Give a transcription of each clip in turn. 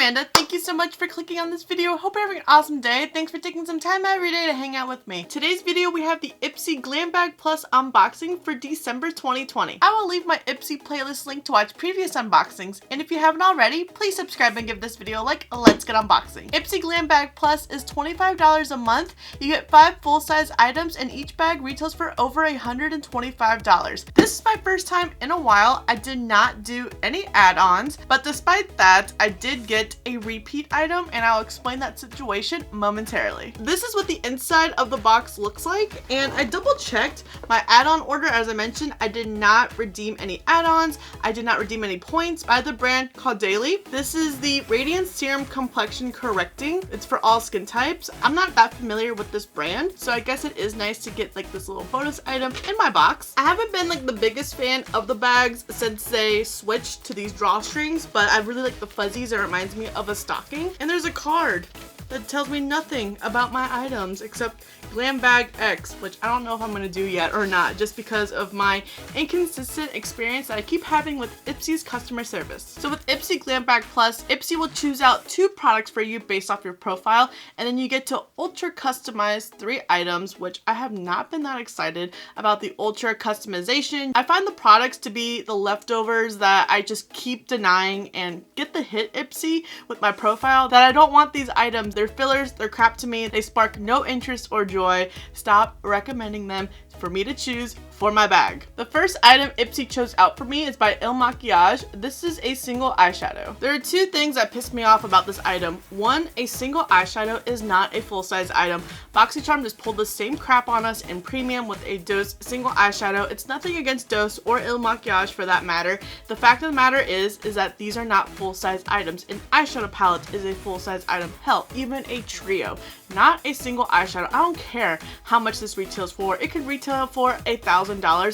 Amanda. Thank you so much for clicking on this video. Hope you're having an awesome day. Thanks for taking some time every day to hang out with me. Today's video, we have the IPSY GLAM Bag Plus unboxing for December 2020. I will leave my IPSY playlist link to watch previous unboxings, and if you haven't already, please subscribe and give this video a like. Let's get unboxing. IPSY GLAM Bag Plus is $25 a month. You get 5 full-size items, and each bag retails for over $125. This is my first time in a while. I did not do any add-ons, but despite that, I did get a repeat item, and I'll explain that situation momentarily. This is what the inside of the box looks like, and I double checked my add-on order. As I mentioned, I did not redeem any add-ons. I did not redeem any points by the brand called Daily. This is the Radiance Serum Complexion Correcting. It's for all skin types. I'm not that familiar with this brand, so I guess it is nice to get like this little bonus item in my box. I haven't been like the biggest fan of the bags since they switched to these drawstrings, but I really like the fuzzies. It reminds me of a stocking. And there's a card that tells me nothing about my items except Glam Bag X, which I don't know if I'm gonna do yet or not, just because of my inconsistent experience that I keep having with IPSY's customer service. So with IPSY Glam Bag Plus, IPSY will choose out 2 products for you based off your profile, and then you get to ultra customize 3 items, which I have not been that excited about the ultra customization. I find the products to be the leftovers that I just keep denying and get the hit IPSY with my profile that I don't want these items. They're fillers, they're crap to me, they spark no interest or joy. Stop recommending them for me to choose for my bag. The first item IPSY chose out for me is by Il Makiage. This is a single eyeshadow. There are 2 things that piss me off about this item. One, a single eyeshadow is not a full-size item. BOXYCHARM just pulled the same crap on us in premium with a Dose single eyeshadow. It's nothing against Dose or Il Makiage for that matter. The fact of the matter is that these are not full-size items. An eyeshadow palette is a full-size item. Hell, even a trio. Not a single eyeshadow. I don't care how much this retails for. It could retail for $1,000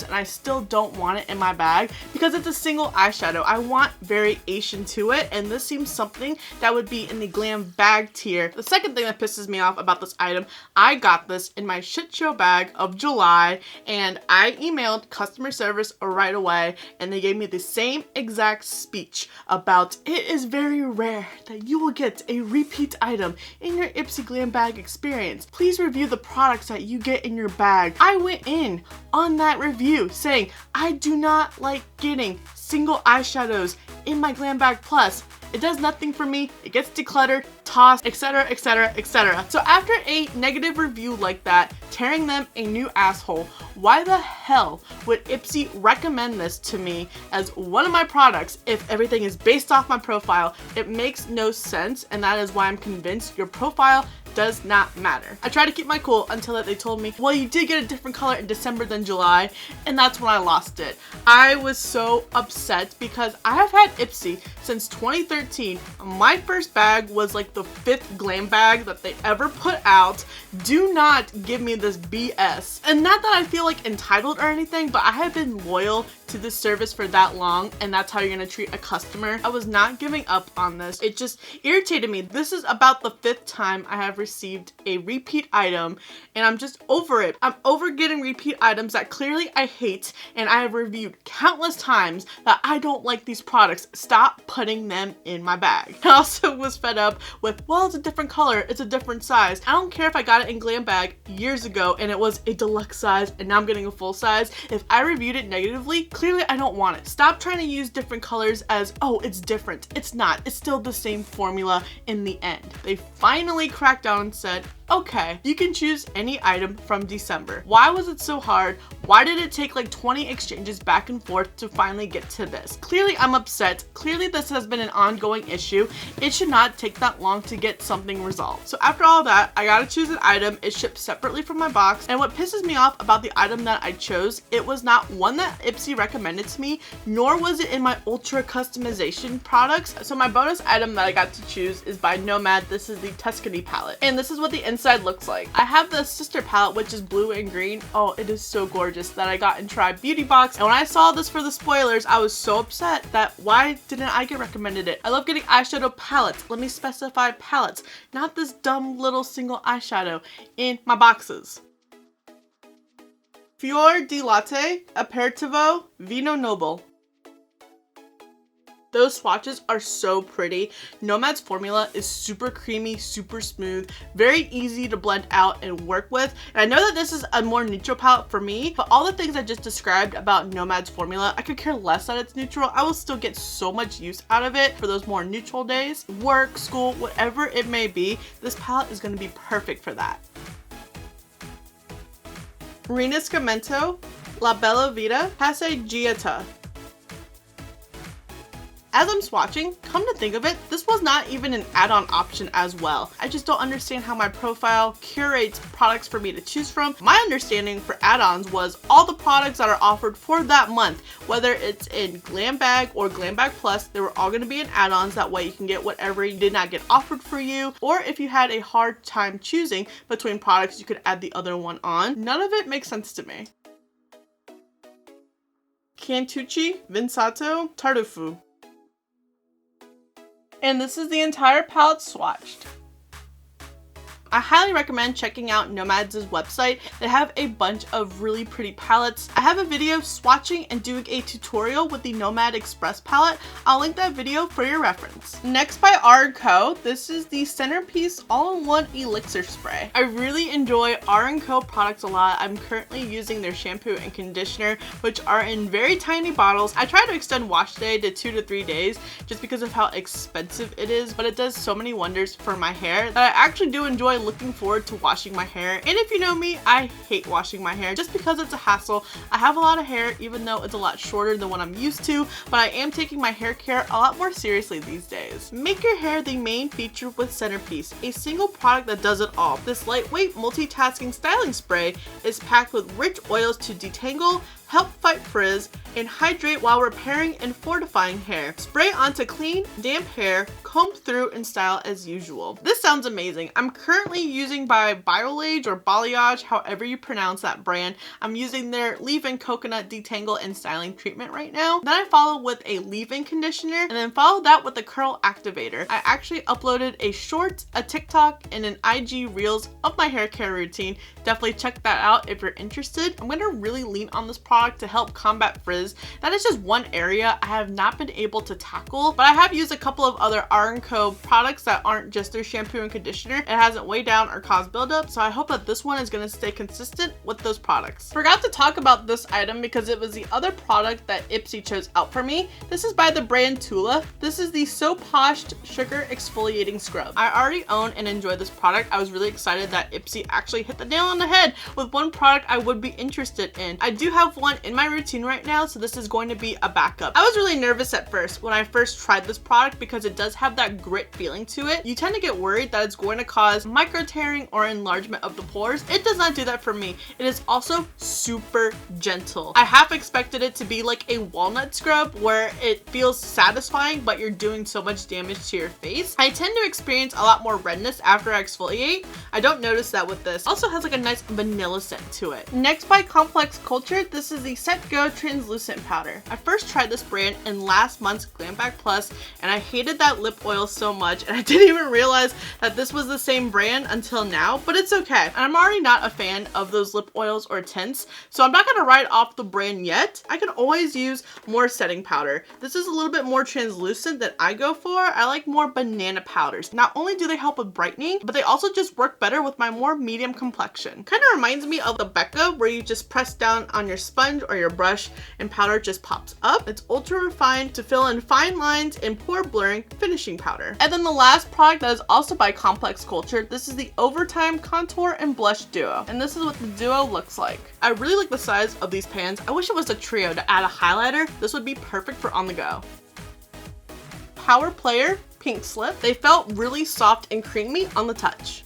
and I still don't want it in my bag because it's a single eyeshadow. I want variation to it, and this seems something that would be in the glam bag tier. The second thing that pisses me off about this item, I got this in my shit show bag of July, and I emailed customer service right away, and they gave me the same exact speech about it is very rare that you will get a repeat item in your IPSY Glam Bag experience. Please review the products that you get in your bag. I went in on that review saying I do not like getting single eyeshadows in my Glam Bag Plus. It does nothing for me. It gets decluttered, tossed, etc, etc, etc. So after a negative review like that, tearing them a new asshole, why the hell would IPSY recommend this to me as one of my products if everything is based off my profile? It makes no sense, and that is why I'm convinced your profile does not matter. I tried to keep my cool until they told me, well, you did get a different color in December than July, and that's when I lost it. I was so upset because I have had IPSY since 2013. My first bag was like the 5th glam bag that they ever put out. Do not give me this BS. And not that I feel like entitled or anything, but I have been loyal to this service for that long, and that's how you're gonna treat a customer. I was not giving up on this. It just irritated me. This is about the 5th time I have received a repeat item, and I'm just over it. I'm over getting repeat items that clearly I hate, and I have reviewed countless times that I don't like these products. Stop putting them in my bag. I also was fed up with, well, it's a different color, it's a different size. I don't care if I got it in Glam Bag years ago and it was a deluxe size and now I'm getting a full size. If I reviewed it negatively, clearly I don't want it. Stop trying to use different colors as, oh, it's different. It's not. It's still the same formula in the end. They finally cracked down and said, okay, you can choose any item from December. Why was it so hard? Why did it take like 20 exchanges back and forth to finally get to this? Clearly I'm upset. Clearly this has been an ongoing issue. It should not take that long to get something resolved. So after all that, I gotta choose an item. It shipped separately from my box, and what pisses me off about the item that I chose, it was not one that IPSY recommended to me, nor was it in my ultra customization products. So my bonus item that I got to choose is by Nomad. This is the Tuscany palette, and this is what the inside looks like. I have the sister palette, which is blue and green. Oh, it is so gorgeous, that I got in Tribe Beauty Box, and when I saw this for the spoilers, I was so upset that why didn't I get recommended it? I love getting eyeshadow palettes. Let me specify palettes, not this dumb little single eyeshadow in my boxes. Fior di Latte Aperitivo Vino Noble. Those swatches are so pretty. Nomad's formula is super creamy, super smooth, very easy to blend out and work with. And I know that this is a more neutral palette for me, but all the things I just described about Nomad's formula, I could care less that it's neutral. I will still get so much use out of it for those more neutral days. Work, school, whatever it may be, this palette is going to be perfect for that. Rinascimento La Bella Vita Passeggiata. As I'm swatching, come to think of it, this was not even an add-on option as well. I just don't understand how my profile curates products for me to choose from. My understanding for add-ons was all the products that are offered for that month, whether it's in Glam Bag or Glam Bag Plus, they were all going to be in add-ons. That way you can get whatever you did not get offered for you, or if you had a hard time choosing between products, you could add the other one on. None of it makes sense to me. Cantucci Vinsato Tartuffu. And this is the entire palette swatched. I highly recommend checking out Nomad's website. They have a bunch of really pretty palettes. I have a video swatching and doing a tutorial with the Nomad Express palette. I'll link that video for your reference. Next by R+Co, this is the Centerpiece All-in-One Elixir Spray. I really enjoy R+Co products a lot. I'm currently using their shampoo and conditioner, which are in very tiny bottles. I try to extend wash day to 2 to 3 days just because of how expensive it is, but it does so many wonders for my hair that I actually do enjoy looking forward to washing my hair. And if you know me, I hate washing my hair just because it's a hassle. I have a lot of hair, even though it's a lot shorter than what I'm used to, but I am taking my hair care a lot more seriously these days. Make your hair the main feature with Centerpiece, a single product that does it all. This lightweight multitasking styling spray is packed with rich oils to detangle, help fight frizz, and hydrate while repairing and fortifying hair. Spray onto clean, damp hair, comb through and style as usual. This sounds amazing. I'm currently using by Biolage or Balayage, however you pronounce that brand. I'm using their leave-in coconut detangle and styling treatment right now. Then I follow with a leave-in conditioner and then follow that with the curl activator. I actually uploaded a short, a TikTok, and an IG Reels of my hair care routine. Definitely check that out if you're interested. I'm going to really lean on this product to help combat frizz. That is just one area I have not been able to tackle, but I have used a couple of other R+Co products that aren't just their shampoo and conditioner. It hasn't weighed down or caused buildup, so I hope that this one is going to stay consistent with those products. Forgot to talk about this item because it was the other product that IPSY chose out for me. This is by the brand Tula. This is the So Poshed Sugar Exfoliating Scrub. I already own and enjoy this product. I was really excited that IPSY actually hit the nail on the head with one product I would be interested in. I do have one in my routine right now, so this is going to be a backup. I was really nervous at first when I first tried this product because it does have that grit feeling to it. You tend to get worried that it's going to cause micro tearing or enlargement of the pores. It does not do that for me. It is also super gentle. I half expected it to be like a walnut scrub where it feels satisfying, but you're doing so much damage to your face. I tend to experience a lot more redness after I exfoliate. I don't notice that with this. Also has like a nice vanilla scent to it. Next by Complex Culture, this is the Set Go Translucent Powder. I first tried this brand in last month's Glam Bag Plus, and I hated that lip oil so much, and I didn't even realize that this was the same brand until now, but it's okay. And I'm already not a fan of those lip oils or tints, so I'm not gonna write off the brand yet. I can always use more setting powder. This is a little bit more translucent than I go for. I like more banana powders. Not only do they help with brightening, but they also just work better with my more medium complexion. Kind of reminds me of the Becca, where you just press down on your sponge or your brush and powder just pops up. It's ultra refined to fill in fine lines and pore blurring finishing powder. And then the last product that is also by Complex Culture, this is the Overtime Contour and Blush Duo. And this is what the duo looks like. I really like the size of these pans. I wish it was a trio to add a highlighter. This would be perfect for on the go. Power Player Pink Slip. They felt really soft and creamy on the touch.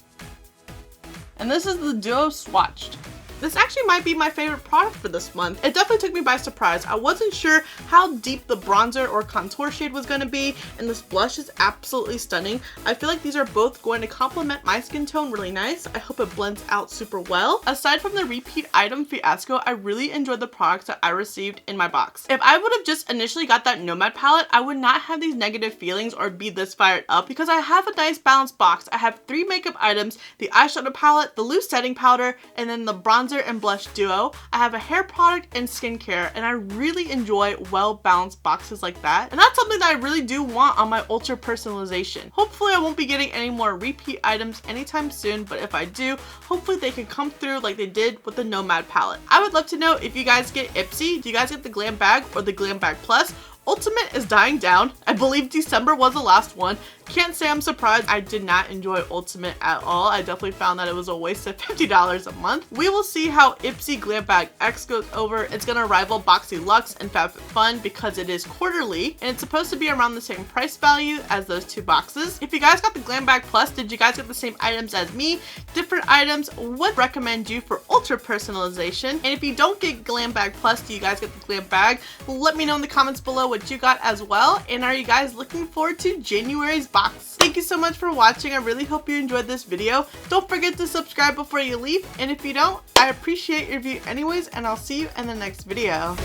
And this is the duo swatched. This actually might be my favorite product for this month. It definitely took me by surprise. I wasn't sure how deep the bronzer or contour shade was going to be, and this blush is absolutely stunning. I feel like these are both going to complement my skin tone really nice. I hope it blends out super well. Aside from the repeat item fiasco, I really enjoyed the products that I received in my box. If I would have just initially got that Nomad palette, I would not have these negative feelings or be this fired up because I have a nice balanced box. I have 3 makeup items, the eyeshadow palette, the loose setting powder, and then the bronzer bronzer and blush duo. I have a hair product and skincare, and I really enjoy well-balanced boxes like that. And that's something that I really do want on my ultra personalization. Hopefully I won't be getting any more repeat items anytime soon, but if I do, hopefully they can come through like they did with the Nomad palette. I would love to know if you guys get IPSY. Do you guys get the Glam Bag or the Glam Bag Plus? Ultimate is dying down. I believe December was the last one. Can't say I'm surprised. I did not enjoy Ultimate at all. I definitely found that it was a waste of $50 a month. We will see how IPSY Glam Bag X goes over. It's gonna rival Boxy Luxe and FabFitFun because it is quarterly, and it's supposed to be around the same price value as those two boxes. If you guys got the Glam Bag Plus, did you guys get the same items as me? Different items? Would recommend you for ultra personalization? And if you don't get Glam Bag Plus, do you guys get the Glam Bag? Let me know in the comments below what you got as well, and are you guys looking forward to January's box? Thank you so much for watching. I really hope you enjoyed this video. Don't forget to subscribe before you leave, and if you don't, I appreciate your view anyways, and I'll see you in the next video.